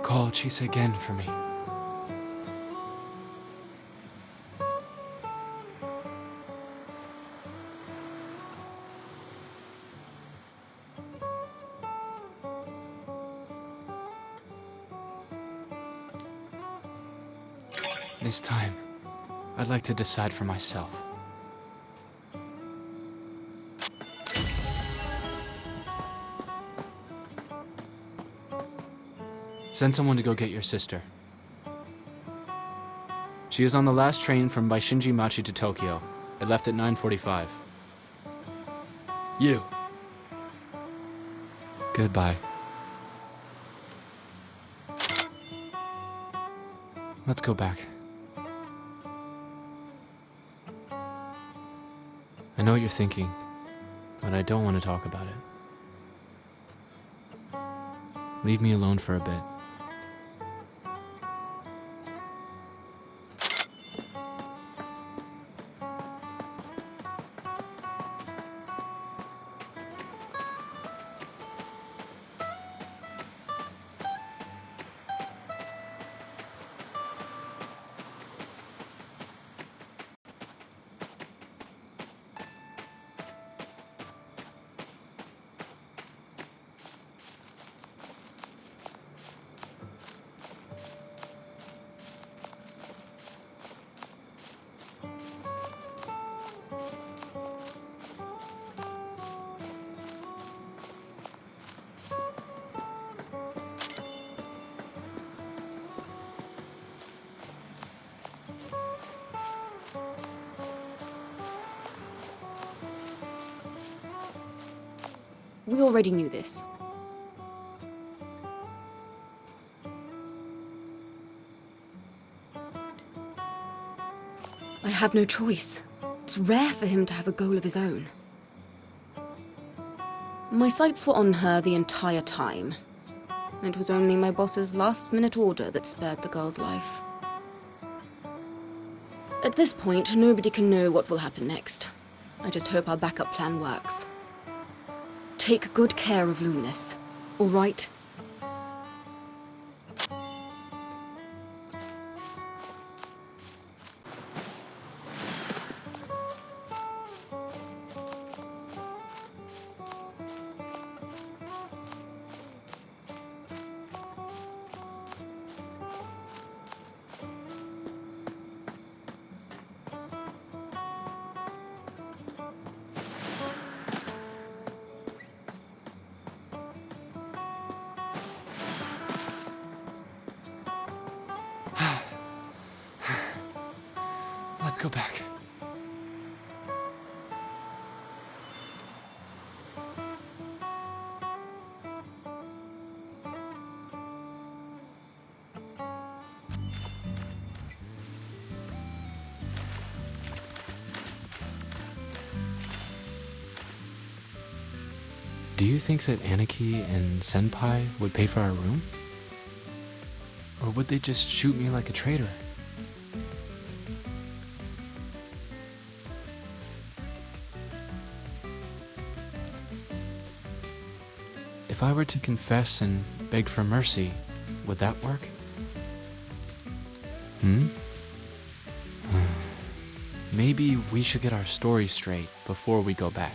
Call Chisa again for me. This time, I'd like to decide for myself. Send someone to go get your sister. She is on the last train from Baishinji Machi to Tokyo. It left at 9:45. You. Goodbye. Let's go back. I know what you're thinking, but I don't want to talk about it. Leave me alone for a bit. We already knew this. I have no choice. It's rare for him to have a goal of his own. My sights were on her the entire time. It was only my boss's last-minute order that spared the girl's life. At this point, nobody can know what will happen next. I just hope our backup plan works. Take good care of Luminous, all right? Let's go back. Do you think that Aniki and Senpai would pay for our room? Or would they just shoot me like a traitor? If I were to confess and beg for mercy, would that work? Maybe we should get our story straight before we go back.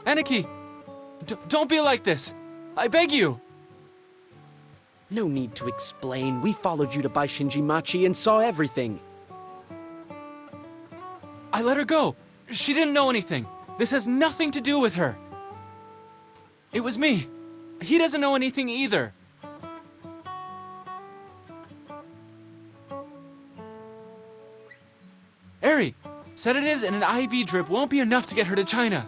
Aniki! Don't be like this! I beg you! No need to explain. We followed you to Baishinji Machi and saw everything. I let her go! She didn't know anything! This has nothing to do with her! It was me! He doesn't know anything either! Eri! Sedatives and an IV drip won't be enough to get her to China!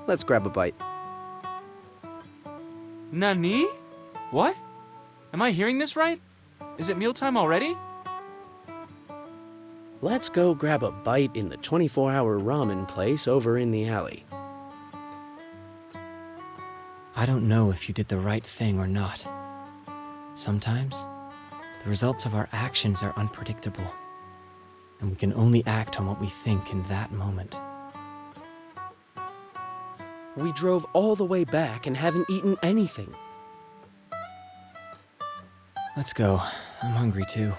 Let's grab a bite. Nani? What? Am I hearing this right? Is it mealtime already? Let's go grab a bite in the 24-hour ramen place over in the alley. I don't know if you did the right thing or not. Sometimes, the results of our actions are unpredictable, and we can only act on what we think in that moment. We drove all the way back and haven't eaten anything. Let's go. I'm hungry too.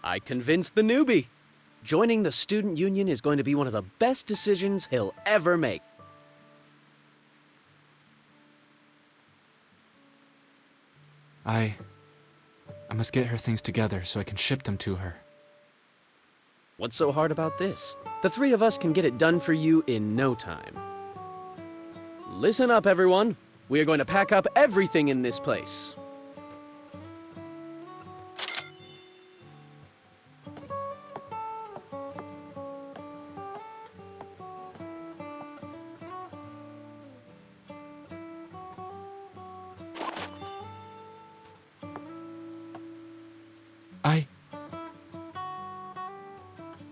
I convinced the newbie. Joining the student union is going to be one of the best decisions he'll ever make. I must get her things together so I can ship them to her. What's so hard about this? The three of us can get it done for you in no time. Listen up, everyone. We are going to pack up everything in this place.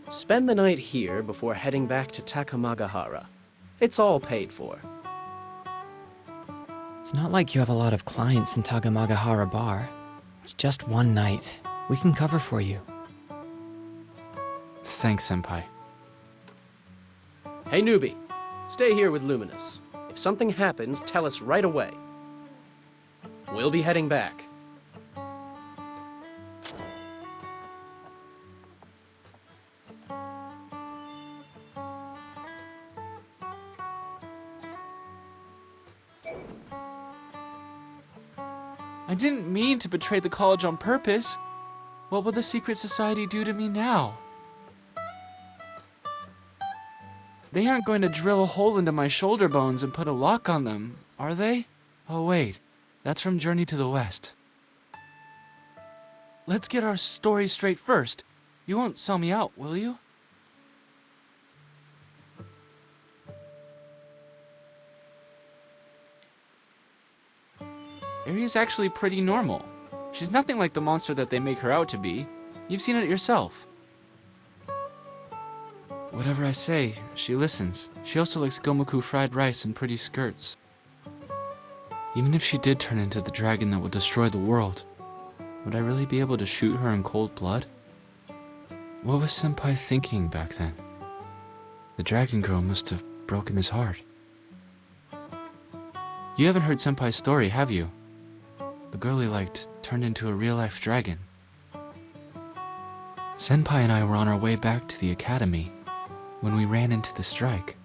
Spend the night here before heading back to Takamagahara. It's all paid for. It's not like you have a lot of clients in Takamagahara Bar. It's just one night. We can cover for you. Thanks, Senpai. Hey, newbie. Stay here with Luminous. If something happens, tell us right away. We'll be heading back. I didn't mean to betray the college on purpose. What will the secret society do to me now? They aren't going to drill a hole into my shoulder bones and put a lock on them, are they? Oh wait, that's from Journey to the West. Let's get our story straight first. You won't sell me out, will you? Ari's actually pretty normal. She's nothing like the monster that they make her out to be. You've seen it yourself. Whatever I say, she listens. She also likes gomoku fried rice and pretty skirts. Even if she did turn into the dragon that would destroy the world, would I really be able to shoot her in cold blood? What was Senpai thinking back then? The dragon girl must have broken his heart. You haven't heard Senpai's story, have you? The girl he liked turned into a real-life dragon. Senpai and I were on our way back to the academy when we ran into the strike.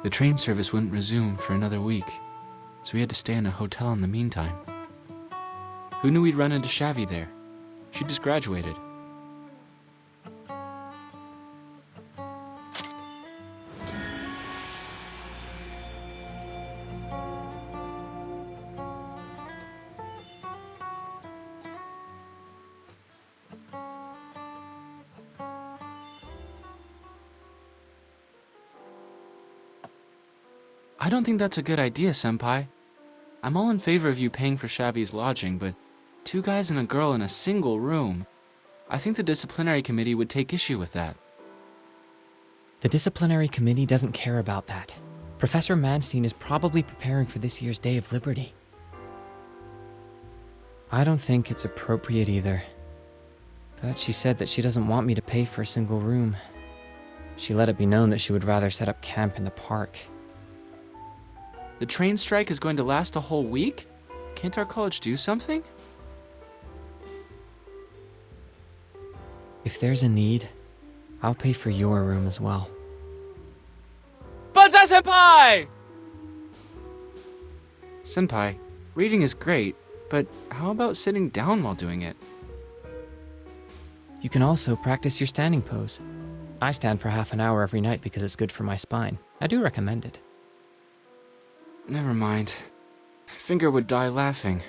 The train service wouldn't resume for another week, so we had to stay in a hotel in the meantime. Who knew we'd run into Shavi there? She just graduated. I don't think that's a good idea, Senpai. I'm all in favor of you paying for Shavi's lodging, but 2 guys and a girl in a single room. I think the disciplinary committee would take issue with that. The disciplinary committee doesn't care about that. Professor Manstein is probably preparing for this year's Day of Liberty. I don't think it's appropriate either. But she said that she doesn't want me to pay for a single room. She let it be known that she would rather set up camp in the park. The train strike is going to last a whole week? Can't our college do something? If there's a need, I'll pay for your room as well. Banzai Senpai! Senpai, reading is great, but how about sitting down while doing it? You can also practice your standing pose. I stand for half an hour every night because it's good for my spine. I do recommend it. Never mind. Finger would die laughing.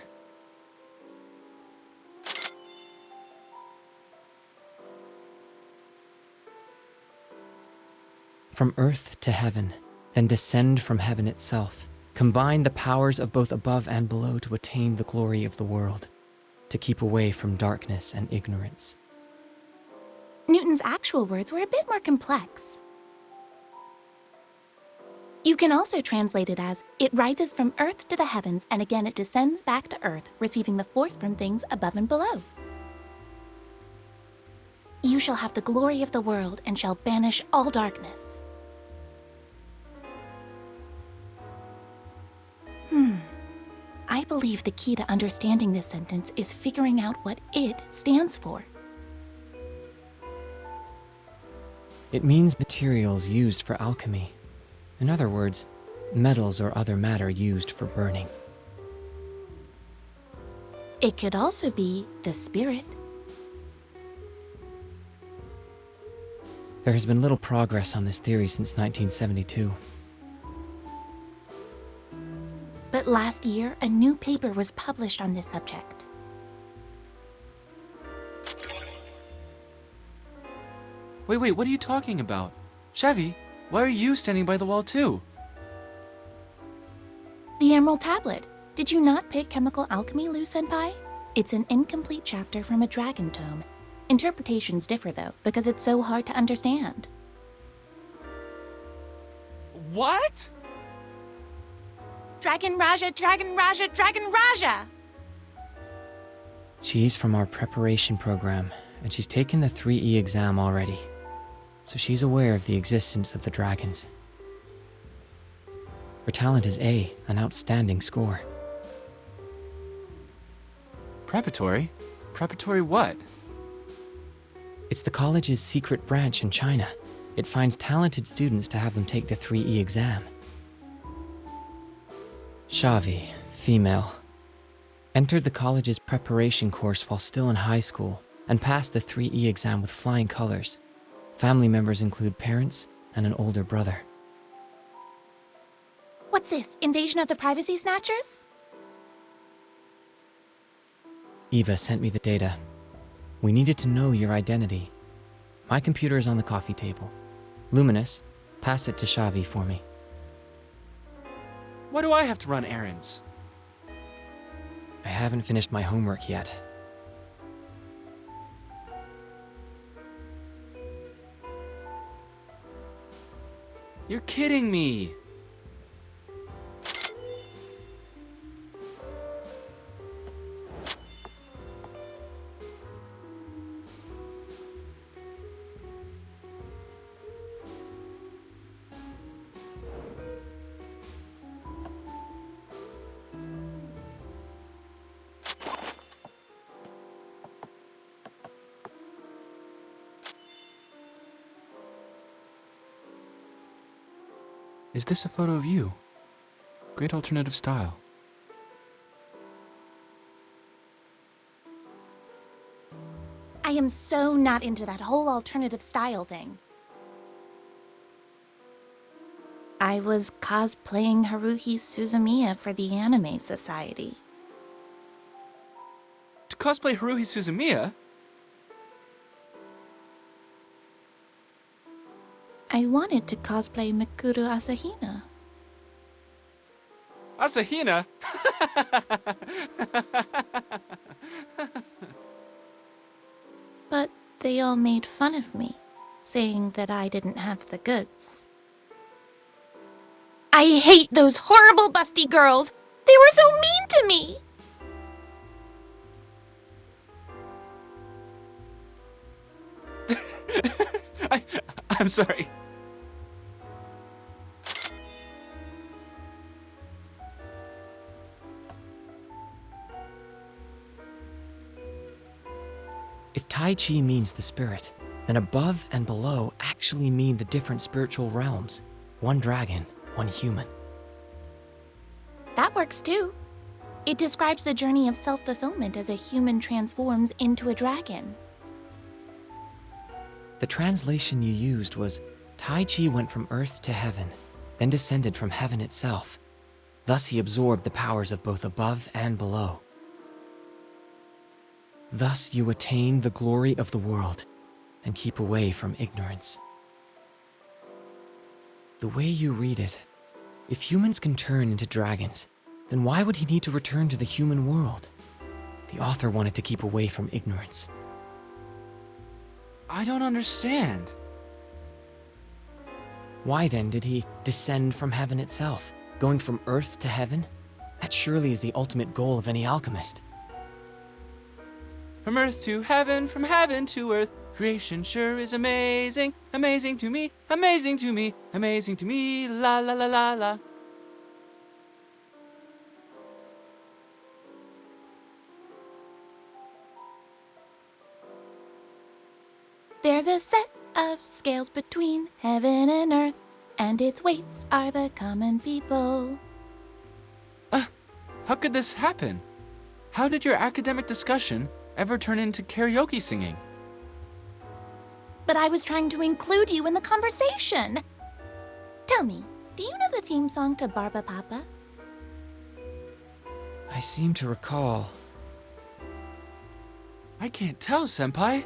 From earth to heaven, then descend from heaven itself. Combine the powers of both above and below to attain the glory of the world, to keep away from darkness and ignorance. Newton's actual words were a bit more complex. You can also translate it as, it rises from earth to the heavens, and again it descends back to earth, receiving the force from things above and below. You shall have the glory of the world, and shall banish all darkness. I believe the key to understanding this sentence is figuring out what it stands for. It means materials used for alchemy. In other words, metals or other matter used for burning. It could also be the spirit. There has been little progress on this theory since 1972. But last year, a new paper was published on this subject. Wait, what are you talking about? Shavi, why are you standing by the wall too? The Emerald Tablet. Did you not pick Chemical Alchemy, Lu Senpai? It's an incomplete chapter from a dragon tome. Interpretations differ though, because it's so hard to understand. What? Dragon Raja, Dragon Raja, Dragon Raja! She's from our preparation program, and she's taken the 3E exam already. So she's aware of the existence of the dragons. Her talent is A, an outstanding score. Preparatory? Preparatory what? It's the college's secret branch in China. It finds talented students to have them take the 3E exam. Shavi, female. Entered the college's preparation course while still in high school and passed the 3E exam with flying colors. Family members include parents and an older brother. What's this? Invasion of the Privacy Snatchers? Eva sent me the data. We needed to know your identity. My computer is on the coffee table. Luminous, pass it to Shavi for me. Why do I have to run errands? I haven't finished my homework yet. You're kidding me! Is this a photo of you? Great alternative style. I am so not into that whole alternative style thing. I was cosplaying Haruhi Suzumiya for the Anime Society. To cosplay Haruhi Suzumiya? I wanted to cosplay Mikuru Asahina. Asahina? But they all made fun of me, saying that I didn't have the goods. I hate those horrible busty girls! They were so mean to me! I'm sorry. If Tai Chi means the spirit, then above and below actually mean the different spiritual realms. One dragon, one human. That works too. It describes the journey of self-fulfillment as a human transforms into a dragon. The translation you used was, Tai Chi went from earth to heaven, then descended from heaven itself. Thus he absorbed the powers of both above and below. Thus you attain the glory of the world and keep away from ignorance. The way you read it, if humans can turn into dragons, then why would he need to return to the human world? The author wanted to keep away from ignorance. I don't understand. Why then did he descend from heaven itself, going from earth to heaven? That surely is the ultimate goal of any alchemist. From earth to heaven, from heaven to earth, creation sure is amazing, amazing to me, amazing to me, amazing to me, la la la la la. There's a set of scales between heaven and earth, and its weights are the common people. How could this happen? How did your academic discussion ever turn into karaoke singing? But I was trying to include you in the conversation. Tell me, do you know the theme song to Barba Papa? I seem to recall. I can't tell, Senpai.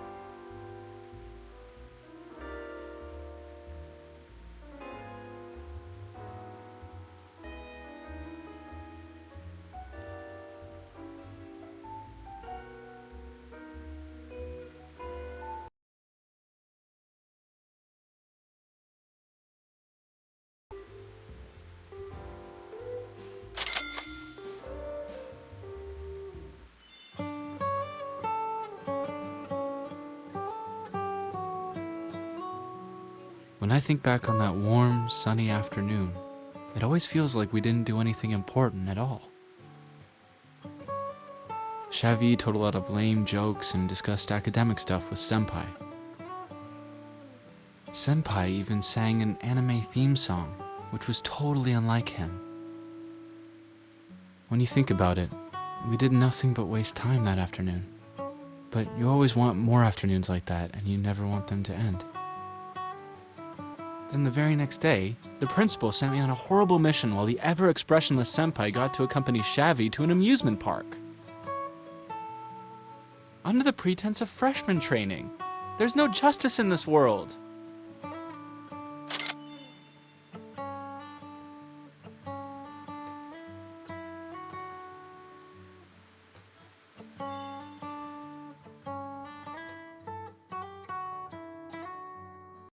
When I think back on that warm, sunny afternoon, it always feels like we didn't do anything important at all. Xavi told a lot of lame jokes and discussed academic stuff with Senpai. Senpai even sang an anime theme song, which was totally unlike him. When you think about it, we did nothing but waste time that afternoon. But you always want more afternoons like that, and you never want them to end. Then the very next day, the principal sent me on a horrible mission while the ever-expressionless Senpai got to accompany Xavi to an amusement park. Under the pretense of freshman training. There's no justice in this world.